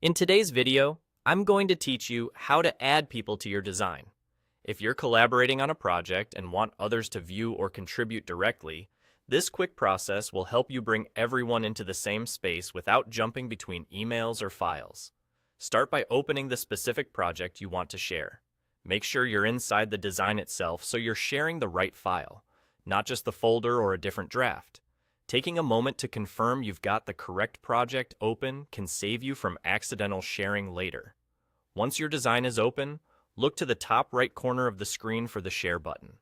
In today's video, I'm going to teach you how to add people to your design. If you're collaborating on a project and want others to view or contribute directly, this quick process will help you bring everyone into the same space without jumping between emails or files. Start by opening the specific project you want to share. Make sure you're inside the design itself so you're sharing the right file, not just the folder or a different draft. Taking a moment to confirm you've got the correct project open can save you from accidental sharing later. Once your design is open, look to the top right corner of the screen for the Share button.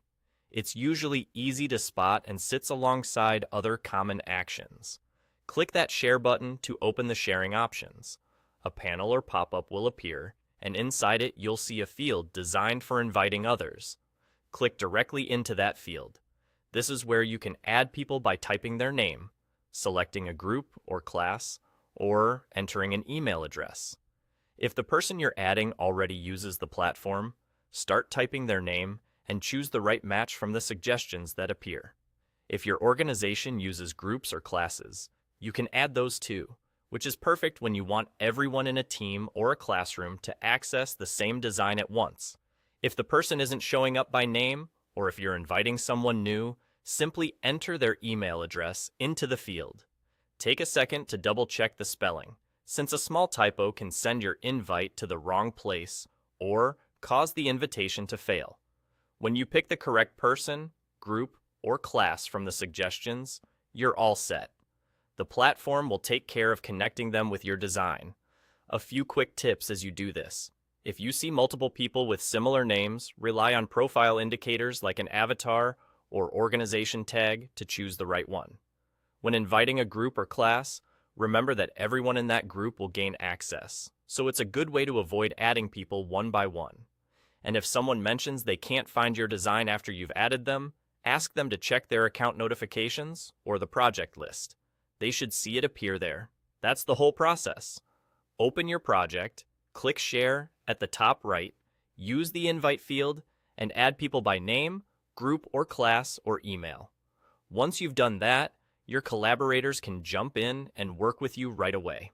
It's usually easy to spot and sits alongside other common actions. Click that Share button to open the sharing options. A panel or pop-up will appear, and inside it you'll see a field designed for inviting others. Click directly into that field. This is where you can add people by typing their name, selecting a group or class, or entering an email address. If the person you're adding already uses the platform, start typing their name and choose the right match from the suggestions that appear. If your organization uses groups or classes, you can add those too, which is perfect when you want everyone in a team or a classroom to access the same design at once. If the person isn't showing up by name, or if you're inviting someone new, simply enter their email address into the field. Take a second to double-check the spelling, since a small typo can send your invite to the wrong place or cause the invitation to fail. When you pick the correct person, group, or class from the suggestions, you're all set. The platform will take care of connecting them with your design. A few quick tips as you do this. If you see multiple people with similar names, rely on profile indicators like an avatar or organization tag to choose the right one. When inviting a group or class, remember that everyone in that group will gain access, so it's a good way to avoid adding people one by one. And if someone mentions they can't find your design after you've added them, ask them to check their account notifications or the project list. They should see it appear there. That's the whole process. Open your project, click Share at the top right, use the invite field, and add people by name, group or class, or email. Once you've done that, your collaborators can jump in and work with you right away.